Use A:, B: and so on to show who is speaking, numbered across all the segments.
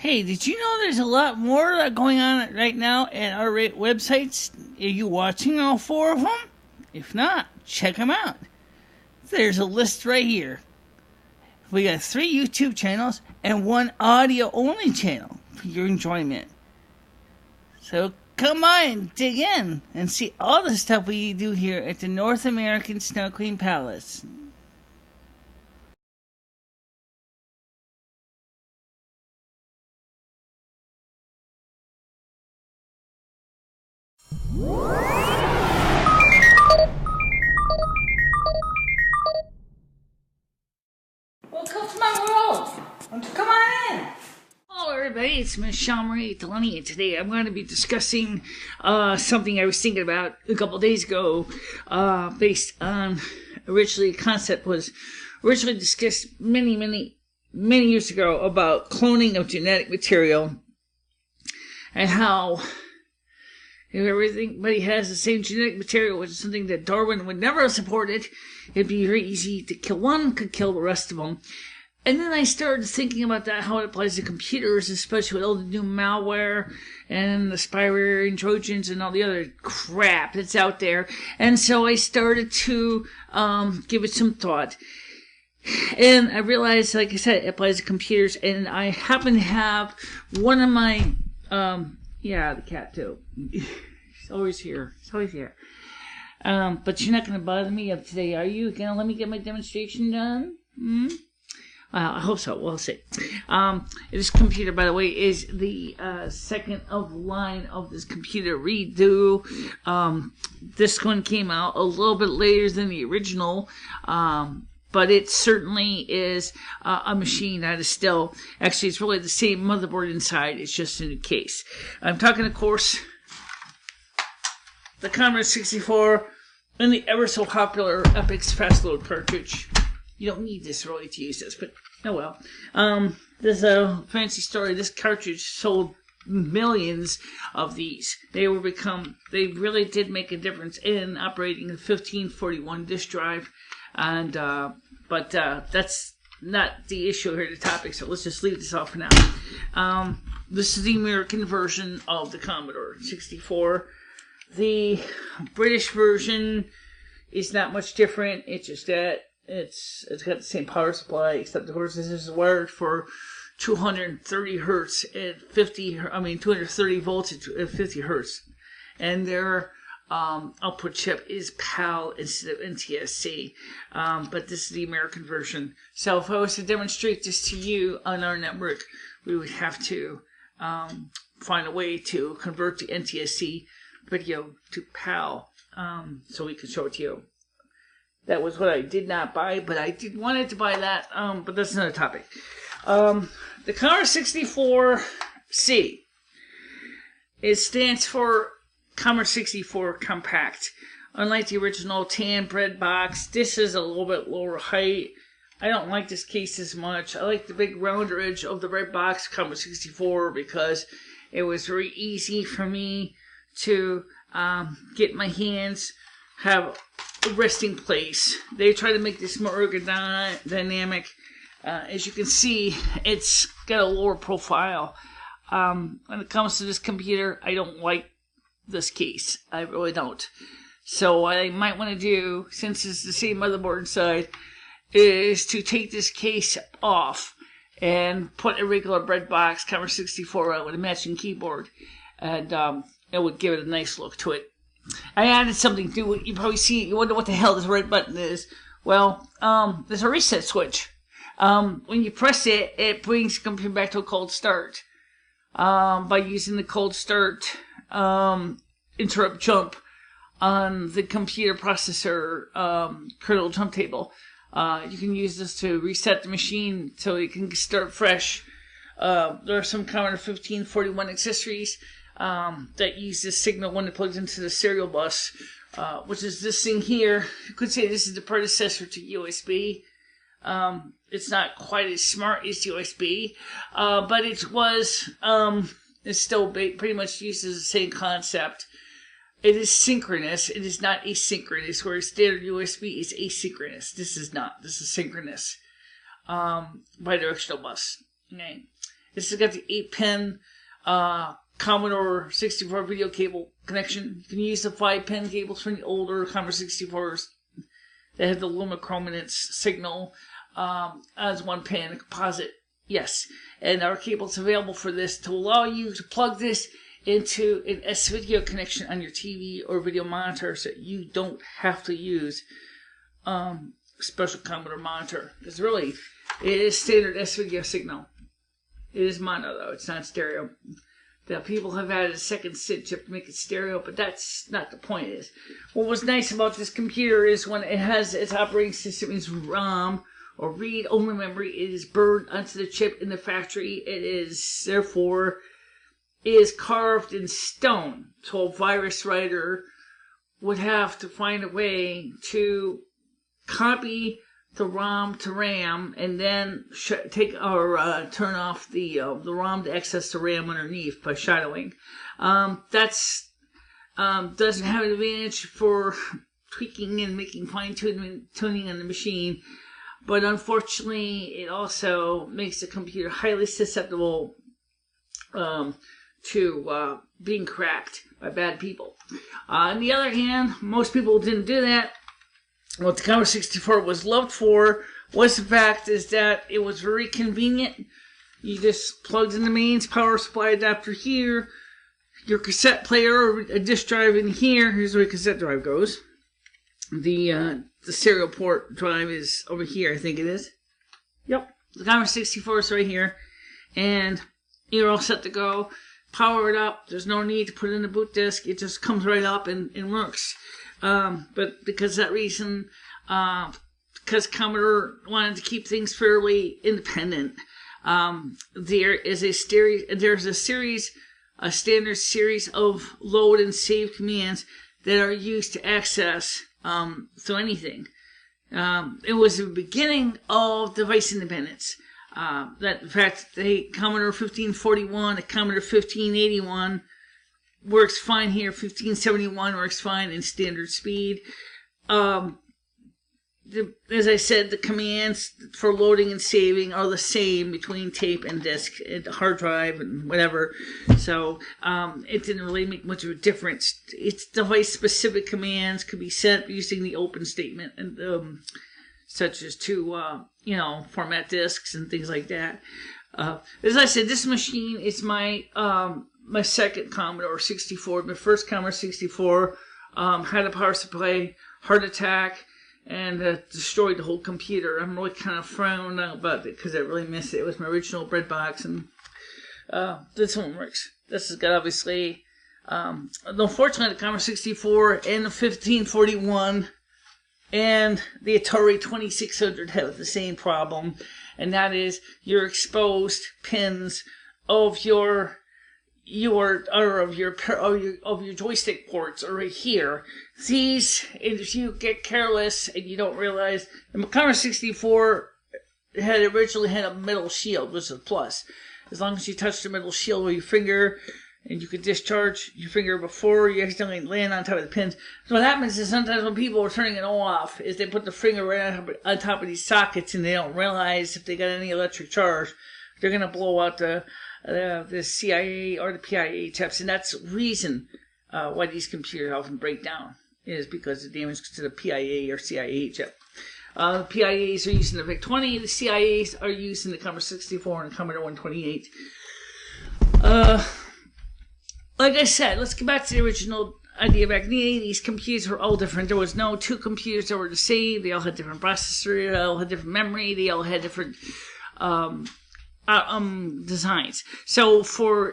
A: Hey, did you know there's a lot more going on right now at our websites? Are you watching all 4 of them? If not, check them out. There's a list right here. We got 3 YouTube channels and 1 audio-only channel for your enjoyment. So come on, dig in, and see all the stuff we do here at the North American Snow Queen Palace. Welcome to my world. Come on in. Hello, everybody. It's MicheleMarieDalene, and today I'm going to be discussing something I was thinking about a couple days ago, based on originally a concept was originally discussed many years ago about cloning of genetic material and how if everybody has the same genetic material, which is something that Darwin would never have supported, it'd be very easy to kill one, could kill the rest of them. And then I started thinking about that, how it applies to computers, especially with all the new malware and the spyware and Trojans and all the other crap that's out there. And so I started to give it some thought. And I realized, like I said, it applies to computers. And I happen to have one of my... yeah, the cat too. He's always here. He's always here. But you're not going to bother me up today, are you? Going to let me get my demonstration done? I hope so. We'll see. This computer, by the way, is the second of the line of this computer redo. This one came out a little bit later than the original. But it certainly is a machine that is still, actually it's really the same motherboard inside, it's just a new case. I'm talking, of course, the Commodore 64 and the ever so popular Epix fast load cartridge. You don't need this really to use this, but oh well. There's a fancy story. This cartridge sold millions of these. They really did make a difference in operating the 1541 disk drive. And, but that's not the issue here, the topic, so let's just leave this off for now. This is the American version of the Commodore 64. The British version is not much different. It's just that it's got the same power supply, except of course this is wired for 230 hertz at 230 volts at 50 hertz. And their output chip is PAL instead of NTSC, but this is the American version. So if I was to demonstrate this to you on our network, we would have to find a way to convert the NTSC video to PAL, so we could show it to you. That was what I did not buy, but I did wanted to buy that, but that's another topic. The Commodore 64C, it stands for Commodore 64 Compact. Unlike the original tan bread box, this is a little bit lower height. I don't like this case as much. I like the big rounder edge of the red box Commodore 64 because it was very easy for me to get my hands, have a resting place. They try to make this more ergodynamic. As you can see, it's got a lower profile. When it comes to this computer, I don't like this case. I really don't. So what I might want to do, since it's the same motherboard inside, is to take this case off and put a regular bread box Commodore 64 out with a matching keyboard, and it would give it a nice look to it. I added something to it. You probably see it. You wonder what the hell this red button is. Well, there's a reset switch. When you press it, it brings the computer back to a cold start. By using the cold start interrupt jump on the computer processor kernel jump table. You can use this to reset the machine so it can start fresh. There are some Commodore 1541 accessories that use this signal when it plugs into the serial bus, which is this thing here. You could say this is the predecessor to USB. It's not quite as smart as USB, but it's still pretty much uses the same concept. It is synchronous. It is not asynchronous, where standard USB is asynchronous. This is not. This is synchronous. Bidirectional bus. Okay. This has got the 8-pin Commodore 64 video cable connection. You can use the 5-pin cables from the older Commodore 64s that have the luminescence signal as 1-pin composite. Yes, and our cable's available for this to allow you to plug this into an S-video connection on your TV or video monitor, so you don't have to use special Commodore monitor. Because really, it is standard S-video signal. It is mono though; it's not stereo. The people have added a second SID chip to make it stereo, but that's not the point. Is what was nice about this computer is when it has its operating system is ROM or read-only memory. It is burned onto the chip in the factory. It is therefore is carved in stone. So a virus writer would have to find a way to copy the ROM to RAM and then take or turn off the ROM to access the RAM underneath by shadowing. That's doesn't have an advantage for tweaking and making fine-tuning on the machine, but unfortunately it also makes the computer highly susceptible to being cracked by bad people. On the other hand, most people didn't do that. What the Commodore 64 was loved for was the fact is that it was very convenient. You just plugged in the mains power supply adapter here, your cassette player or a disk drive in here. Here's where the cassette drive goes. The serial port drive is over here, I think it is. Yep, the Commodore 64 is right here, and you're all set to go. Power it up. There's no need to put it in the boot disk. It just comes right up and works. But because of that reason, because Commodore wanted to keep things fairly independent, there's a standard series of load and save commands that are used to access so anything. It was the beginning of device independence. That in fact, the Commodore 1541, the Commodore 1581 works fine here. 1571 works fine in standard speed. As I said, the commands for loading and saving are the same between tape and disk, and hard drive and whatever. So it didn't really make much of a difference. Its device-specific commands could be sent using the open statement, and such as to format disks and things like that. As I said, this machine is my my second Commodore 64. My first Commodore 64 had a power supply heart attack and destroyed the whole computer. I'm really kind of frowning about it because I really miss it. It was my original bread box, and this one works. This has got obviously, unfortunately, the Commodore 64 and the 1541 and the Atari 2600 have the same problem, and that is your exposed pins of your joystick ports are right here. These, if you get careless and you don't realize, the Commodore 64 originally had a metal shield, which is a plus. As long as you touch the metal shield with your finger, and you could discharge your finger before you accidentally land on top of the pins. So what happens is sometimes when people are turning it off, is they put the finger right on top of these sockets, and they don't realize if they got any electric charge, they're going to blow out the CIA or the PIA chips, and that's the reason why these computers often break down, is because of damage to the PIA or CIA chip. The PIAs are used in the VIC-20, the CIAs are used in the Commodore 64 and the Commodore 128. Like I said, let's get back to the original idea. Back in the 80s, computers were all different. There was no two computers that were the same. They all had different processors, they all had different memory, they all had different designs. So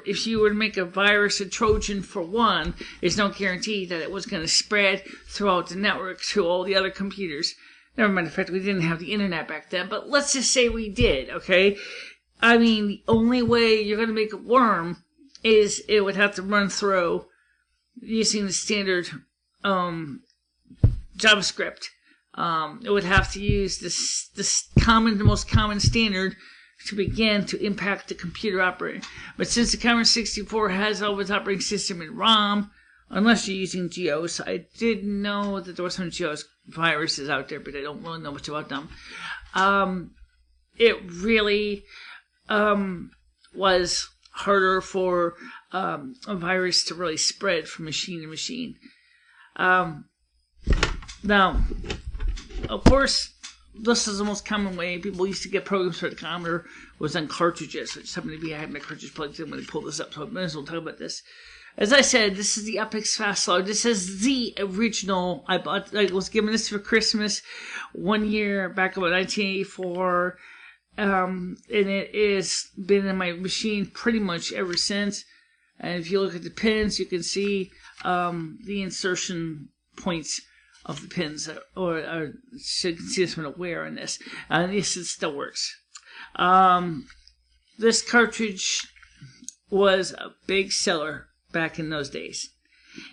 A: if you were to make a virus, a Trojan for one, there's no guarantee that it was going to spread throughout the network to all the other computers. Never mind the fact we didn't have the internet back then, but let's just say we did, okay? I mean, the only way you're going to make a worm is it would have to run through using the standard JavaScript. It would have to use the most common standard to begin to impact the computer operating. But since the Commodore 64 has all its operating system in ROM, unless you're using GEOS, I did know that there were some GEOS viruses out there, but I don't really know much about them. It really was harder for a virus to really spread from machine to machine. Now, of course, this is the most common way people used to get programs for the Commodore was on cartridges. I just happened to be having my cartridge plugged in when I pulled this up, so I might as well talk about this. As I said, this is the Epix Fast Load. This is the original. I was given this for Christmas one year back in 1984, and it has been in my machine pretty much ever since. And if you look at the pins, you can see the insertion points of the pins, or so you can see this one wear on this. And yes, it still works. This cartridge was a big seller back in those days,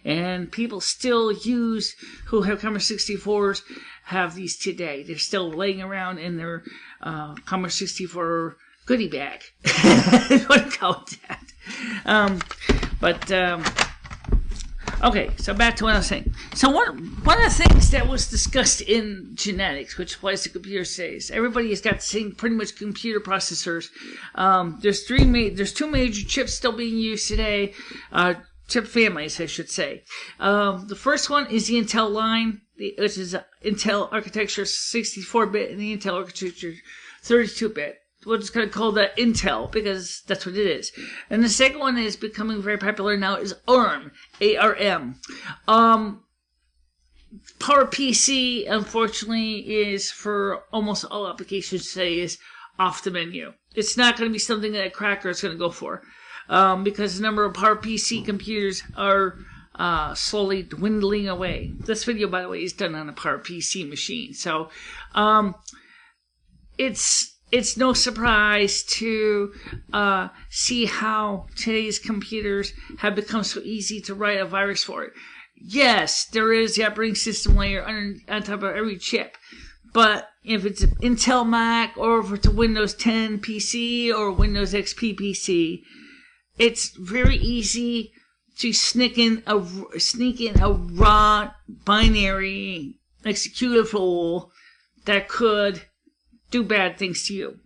A: and people still use, who have Commodore 64s, have these today. They're still laying around in their Commodore 64 goodie bag. I want to call it that. Okay, so back to what I was saying. So one of the things that was discussed in genetics, which applies to computers today, is everybody has got the same pretty much computer processors. There's two major chips still being used today, chip families, I should say. The first one is the Intel line, which is Intel architecture 64-bit and the Intel architecture 32-bit. We're just going to call that Intel because that's what it is. And the second one is becoming very popular now is ARM, A-R-M. PowerPC, unfortunately, is for almost all applications today is off the menu. It's not going to be something that a cracker is going to go for because the number of PowerPC computers are slowly dwindling away. This video, by the way, is done on a PowerPC machine. So it's no surprise to see how today's computers have become so easy to write a virus for it. Yes, there is the operating system layer on top of every chip. But if it's an Intel Mac or if it's a Windows 10 PC or Windows XP PC, it's very easy to sneak in a raw binary executable that could do bad things to you.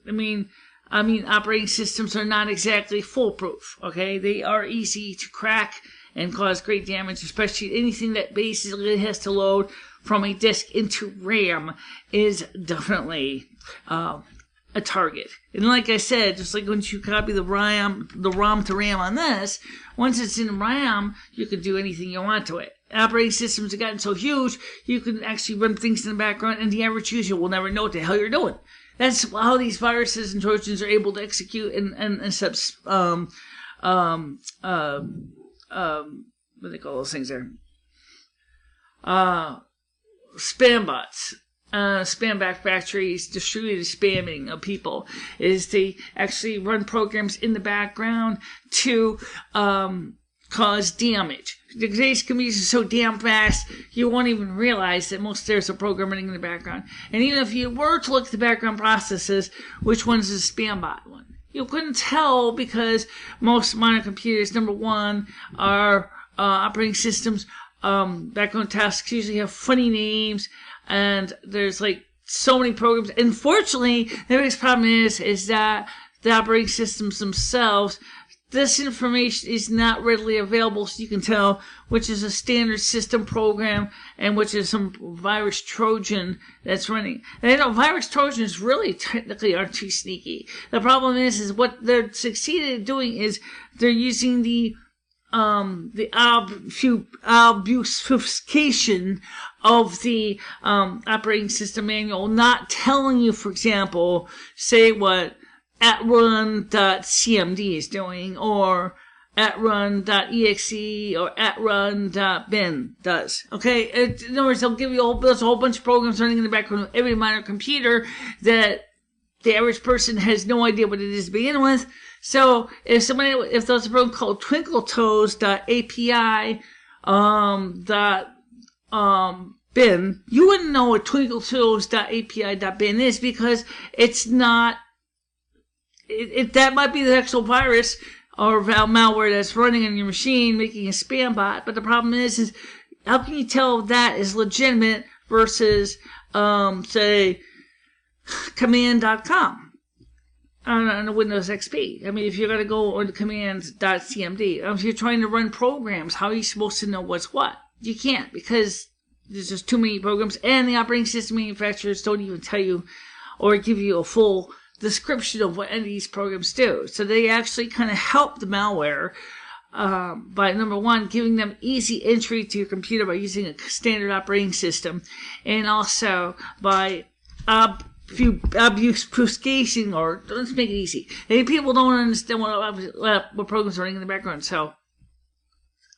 A: I mean, operating systems are not exactly foolproof, okay? They are easy to crack and cause great damage, especially anything that basically has to load from a disk into RAM is definitely a target. And like I said, just like once you copy the ROM to RAM on this, once it's in RAM, you can do anything you want to it. Operating systems have gotten so huge, you can actually run things in the background, and the average user will never know what the hell you're doing. That's how these viruses and Trojans are able to execute and what do they call those things there? Spam bots. Spam back factories, distributed spamming of people, is they actually run programs in the background to cause damage. Today's computers are so damn fast, you won't even realize that there's a program running in the background. And even if you were to look at the background processes, which one's the spam bot one? You couldn't tell because most modern computers, number one, are operating systems. Background tasks usually have funny names, and there's like so many programs. Unfortunately, the biggest problem is that the operating systems themselves, this information is not readily available, so you can tell which is a standard system program and which is some virus Trojan that's running. And virus Trojans really technically aren't too sneaky. The problem is what they're succeeded at doing is they're using the obfuscation of the operating system manual, not telling you, for example, say what @run.cmd is doing, or @run.exe, or @run.bin does. Okay? In other words, they'll give you there's a whole bunch of programs running in the background of every modern computer that the average person has no idea what it is to begin with. So if there's a program called twinkletoes.api bin, you wouldn't know what twinkletoes.api.bin is because it's not. That might be the actual virus or malware that's running on your machine, making a spam bot. But the problem is how can you tell that is legitimate versus, say, command.com? on the Windows XP. I mean, if you're going to go on the commands.cmd, if you're trying to run programs, how are you supposed to know what's what? You can't, because there's just too many programs, and the operating system manufacturers don't even tell you or give you a full description of what any of these programs do. So they actually kind of help the malware by, number one, giving them easy entry to your computer by using a standard operating system, and also by obfuscation, or let's make it easy. And people don't understand what programs are running in the background, so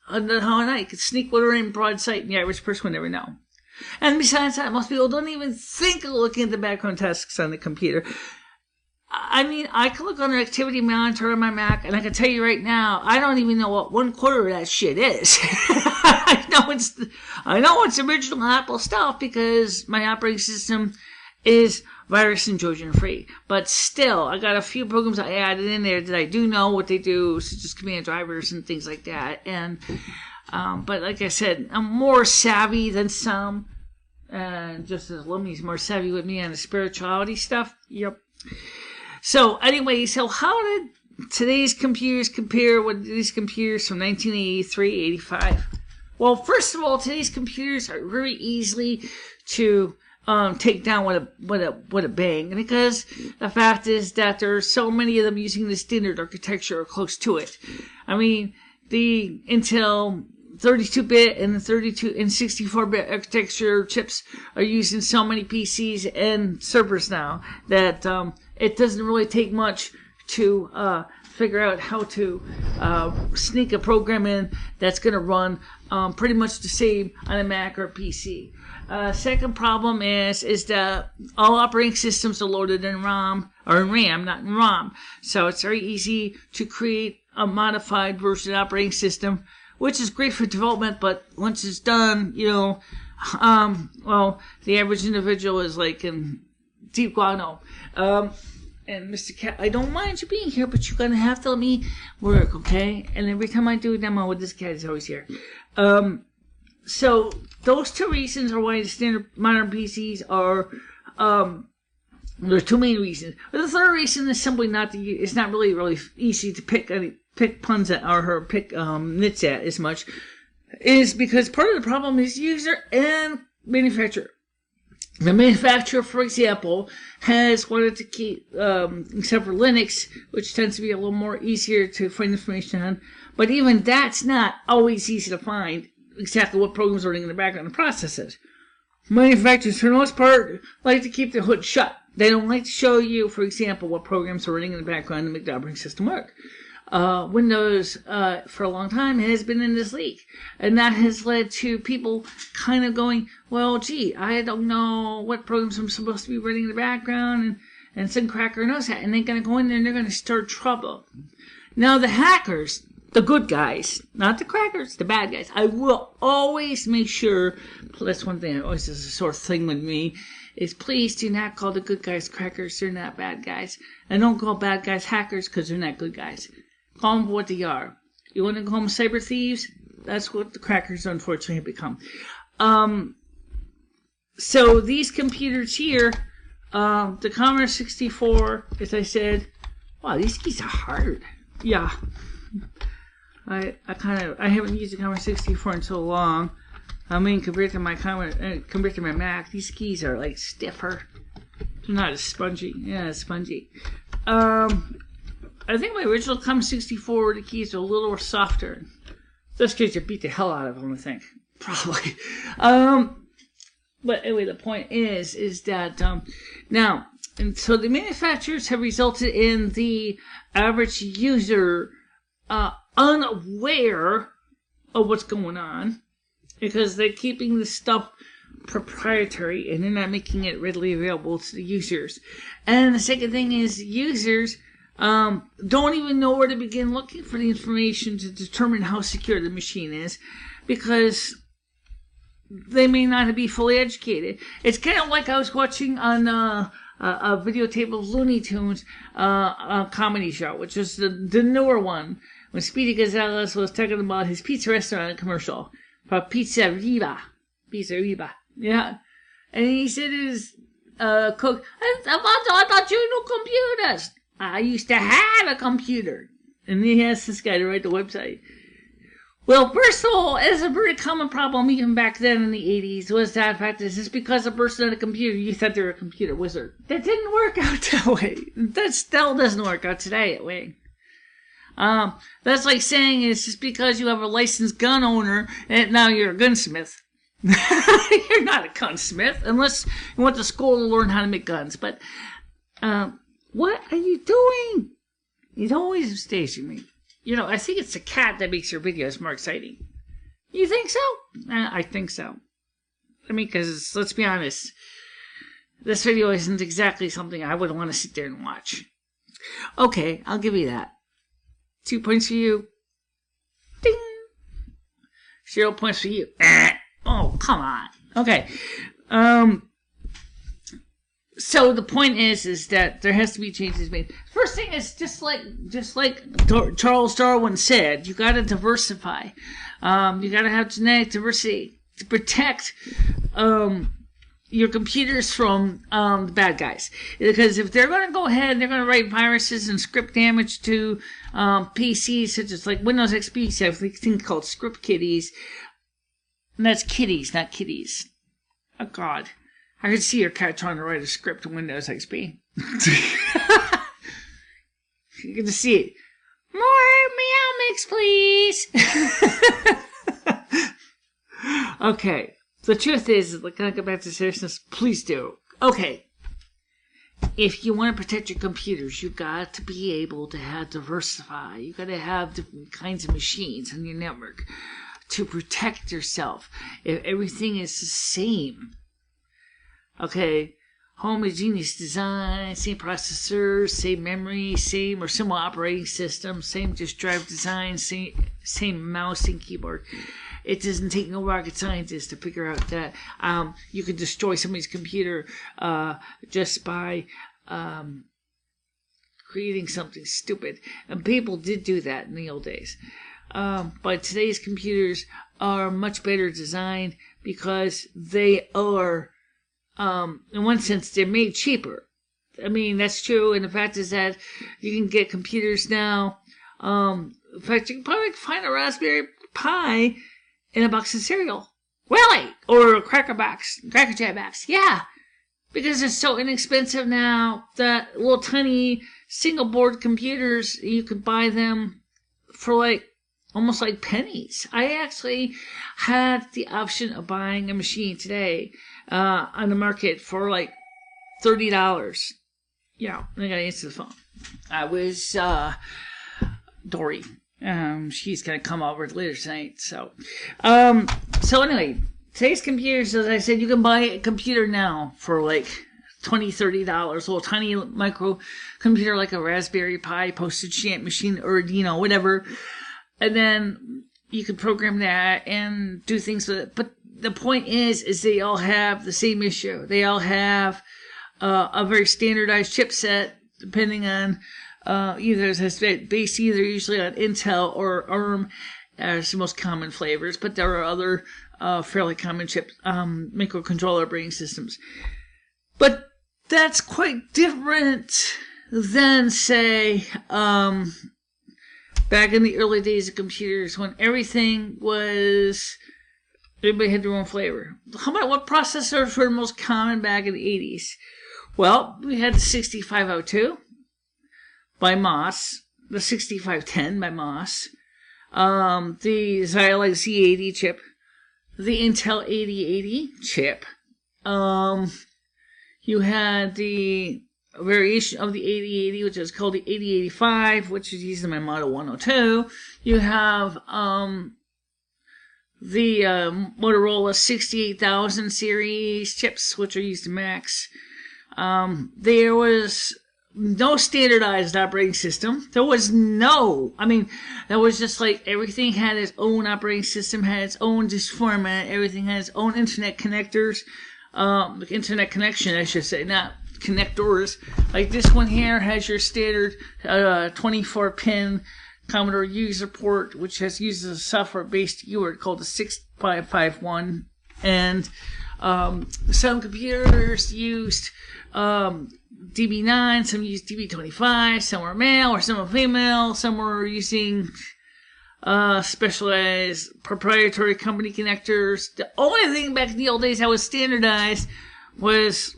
A: how you could sneak whatever in broad sight, and the average person would never know. And besides that, most people don't even think of looking at the background tasks on the computer. I mean, I can look on the activity monitor on my Mac, and I can tell you right now, I don't even know what 1/4 of that shit is. I know it's original Apple stuff because my operating system is virus and Trojan free. But still, I got a few programs I added in there that I do know what they do, such as command drivers and things like that. And but like I said, I'm more savvy than some. Just as Lummy's more savvy with me on the spirituality stuff. Yep. So anyway, so how did today's computers compare with these computers from 1983, 85? Well, first of all, today's computers are very easily to take down with a bang, because the fact is that there are so many of them using the standard architecture or close to it. I mean, the Intel 32-bit and the 32 and 64-bit architecture chips are used in so many PCs and servers now that it doesn't really take much to figure out how to sneak a program in that's going to run pretty much the same on a Mac or PC. Second problem is that all operating systems are loaded in RAM, or in RAM, not in ROM. So it's very easy to create a modified version of the operating system, which is great for development, but once it's done, well, the average individual is like in deep guano. And Mr. Cat, I don't mind you being here, but you're going to have to let me work, okay? And every time I do a demo with this cat, is always here. So those two reasons are why the standard modern PCs are, there's two main reasons. But the third reason is simply it's not really easy to pick puns at, or pick nits at as much, is because part of the problem is user and manufacturer. The manufacturer, for example, has wanted to keep, except for Linux, which tends to be a little more easier to find information on, but even that's not always easy to find exactly what programs are running in the background and processes. Manufacturers, for the most part, like to keep their hood shut. They don't like to show you, for example, what programs are running in the background to make the operating system work. Windows, for a long time, has been in this league. And that has led to people kind of going, well, gee, I don't know what programs I'm supposed to be running in the background, and some cracker knows that. And they're going to go in there and they're going to stir trouble. Now, the hackers, the good guys, not the crackers, the bad guys, I will always make sure, that's one thing that always is a sort of thing with me, is please do not call the good guys crackers. They're not bad guys. And don't call bad guys hackers, because they're not good guys. Call them what they are. You want to call them cyber thieves? That's what the crackers unfortunately have become. So these computers here, the Commodore 64, as I said, wow, these keys are hard. Yeah. I haven't used the Commodore 64 in so long. I mean, compared to my Mac, these keys are like stiffer. They're not as spongy. Yeah, it's spongy. I think my original Commodore 64, the keys are a little softer. Those kids you beat the hell out of them, I think. Probably. But anyway, the point is that, now, and so the manufacturers have resulted in the average user unaware of what's going on, because they're keeping the stuff proprietary and they're not making it readily available to the users. And the second thing is users don't even know where to begin looking for the information to determine how secure the machine is, because they may not be fully educated. It's kind of like I was watching on a videotape of Looney Tunes, a comedy show, which is the newer one, when Speedy Gonzalez was talking about his pizza restaurant commercial for Pizza Riva. Yeah. And he said to his cook, I thought you knew computers. I used to have a computer. And he asked this guy to write the website. Well, first of all, as a very common problem even back then in the 80s was that fact is just because a person had a computer, you thought they were a computer wizard. That didn't work out that way. That still doesn't work out today that way. That's like saying it's just because you have a licensed gun owner and now you're a gunsmith. You're not a gunsmith unless you went to school to learn how to make guns. But, what are you doing? It always stays with me. You know, I think it's the cat that makes your videos more exciting. You think so? I think so. I mean, because, let's be honest, this video isn't exactly something I would want to sit there and watch. Okay, I'll give you that. 2 points for you. Ding! 0 points for you. Oh, come on. Okay. So the point is that there has to be changes made. First thing is just like Charles Darwin said, you got to diversify. You got to have genetic diversity to protect your computers from the bad guys. Because if they're going to go ahead and they're going to write viruses and script damage to PCs, such as like Windows XP, so have these things called script kiddies. And that's kitties, not kitties. Oh, God. I could see your cat trying to write a script in Windows XP. You can see it. More meow mix, please. Okay. The truth is, can I go back to seriousness? Please do. Okay. If you want to protect your computers, you got to be able to have diversify. You got to have different kinds of machines on your network to protect yourself. If everything is the same. Okay, homogeneous design, same processor, same memory, same or similar operating system, same disk drive design, same mouse and keyboard. It doesn't take no rocket scientist to figure out that you can destroy somebody's computer just by creating something stupid. And people did do that in the old days. But today's computers are much better designed because they are in one sense, they're made cheaper. I mean, that's true. And the fact is that you can get computers now. In fact, you can probably find a Raspberry Pi in a box of cereal. Really? Or a Cracker Jack box. Yeah. Because it's so inexpensive now that little tiny single board computers, you can buy them for like almost like pennies. I actually had the option of buying a machine today on the market for like $30. Yeah, I gotta answer the phone. I was Dory. She's gonna come over later tonight. So anyway, today's computers, as I said, you can buy a computer now for like $20, $30. A little tiny micro computer like a Raspberry Pi, postage stamp machine, or whatever. And then you can program that and do things with it. But the point is they all have the same issue. They all have a very standardized chipset, depending on either it has base either usually on Intel or ARM as the most common flavors. But there are other fairly common chip microcontroller operating systems. But that's quite different than, say, back in the early days of computers when everybody had their own flavor. How about what processors were the most common back in the 80s? Well, we had the 6502 by MOS, the 6510 by MOS, the Xilinx Z80 chip, the Intel 8080 chip. You had the variation of the 8080, which is called the 8085, which is used in my Model 102. You have the Motorola 68000 series chips, which are used in Macs. There was no standardized operating system. There was just like everything had its own operating system, had its own disk format, everything had its own internet connectors. Internet connection, I should say, not connectors. Like this one here has your standard 24-pin Commodore user port, which uses a software-based UART called the 6551. And some computers used DB9, some use DB25, some are male or some are female, some are using specialized proprietary company connectors. The only thing back in the old days that was standardized was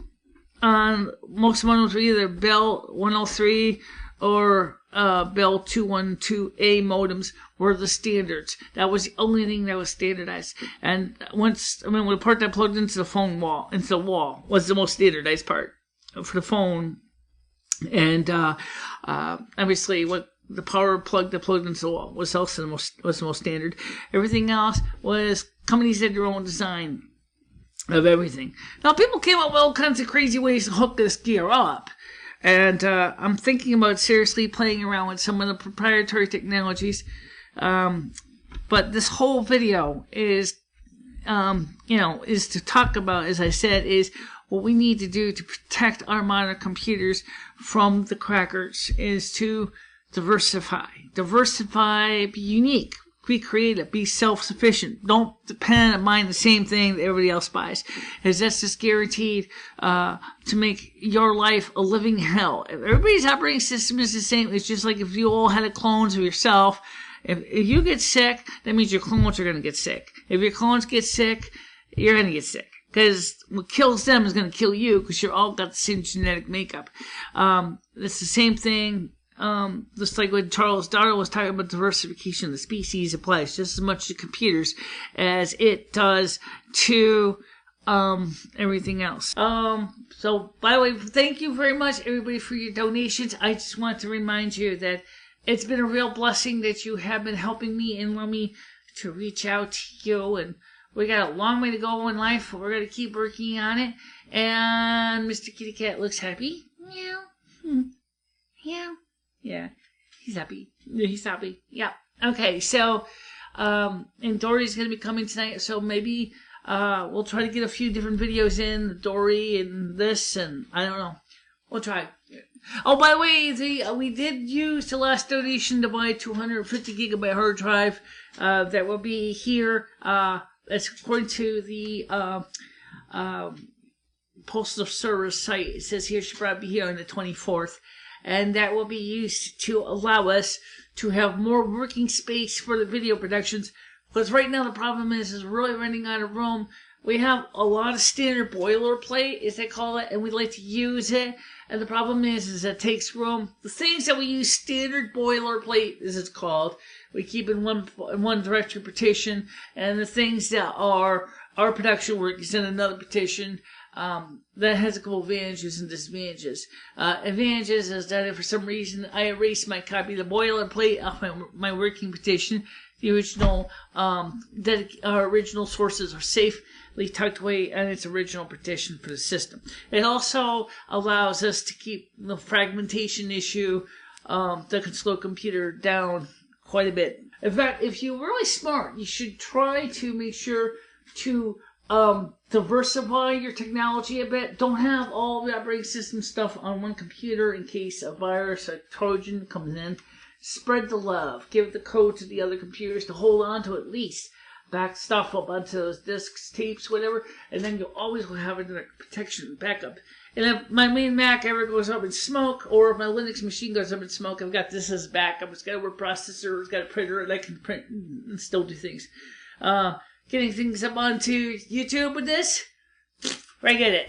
A: most modems were either Bell 103 or Bell 212A modems were the standards. That was the only thing that was standardized. And when the part that plugged into the wall was the most standardized part for the phone. And obviously, what the power plug that plugged into the wall was also the most standard. Everything else was companies had their own design of everything. Now, people came up with all kinds of crazy ways to hook this gear up. And I'm thinking about seriously playing around with some of the proprietary technologies. But this whole video is, is to talk about, as I said, is what we need to do to protect our modern computers from the crackers is to diversify. Diversify, be unique. Be creative, be self-sufficient. Don't depend on buying the same thing that everybody else buys, because that's just guaranteed to make your life a living hell. If everybody's operating system is the same, it's just like if you all had clones of yourself. If you get sick, that means your clones are going to get sick. If your clones get sick, you're going to get sick. Because what kills them is going to kill you, because you're all got the same genetic makeup. It's the same thing. Just like when Charles Darwin was talking about diversification of the species applies just as much to computers as it does to everything else. So by the way, thank you very much everybody for your donations. I just want to remind you that it's been a real blessing that you have been helping me and want me to reach out to you, and we got a long way to go in life, but we're going to keep working on it. And Mr. Kitty Cat looks happy. Meow. Meow. Yeah, he's happy. He's happy. Yeah. Okay, so, and Dory's going to be coming tonight, so maybe, we'll try to get a few different videos in, Dory and this, and I don't know. We'll try. Oh, by the way, we did use the last donation to buy 250 gigabyte hard drive, that will be here, that's according to the, Postal Service site. It says here should probably be here on the 24th. And that will be used to allow us to have more working space for the video productions. Because right now the problem is really running out of room. We have a lot of standard boilerplate, as they call it, and we like to use it. And the problem is it takes room. The things that we use standard boilerplate, as it's called, we keep in one directory partition. And the things that are our production work is in another partition. That has a couple advantages and disadvantages. Advantages is that if for some reason I erase my copy of the boilerplate off my working partition, the original original sources are safely tucked away in its original partition for the system. It also allows us to keep the fragmentation issue that can slow a computer down quite a bit. In fact, if you're really smart, you should try to make sure to diversify your technology a bit. Don't have all the operating system stuff on one computer in case a virus or Trojan comes in. Spread the love. Give the code to the other computers to hold on to at least. Back stuff up onto those discs, tapes, whatever, and then you'll always have a protection backup. And if my main Mac ever goes up in smoke, or if my Linux machine goes up in smoke, I've got this as backup. It's got a word processor, it's got a printer, and I can print and still do things. Getting things up onto YouTube with this, forget it.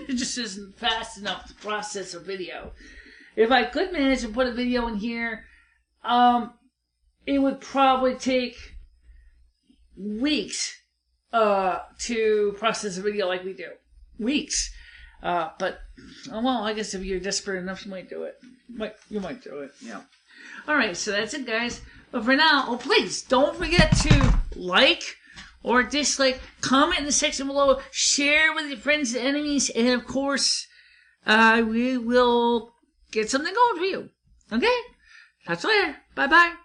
A: It just isn't fast enough to process a video. If I could manage to put a video in here, it would probably take weeks to process a video like we do. Weeks. But, well, I guess if you're desperate enough, you might do it. You might do it, yeah. Alright, so that's it, guys. But for now, please, don't forget to like or dislike, comment in the section below, share with your friends and enemies, and of course, we will get something going for you. Okay? Talk to you later. Bye-bye.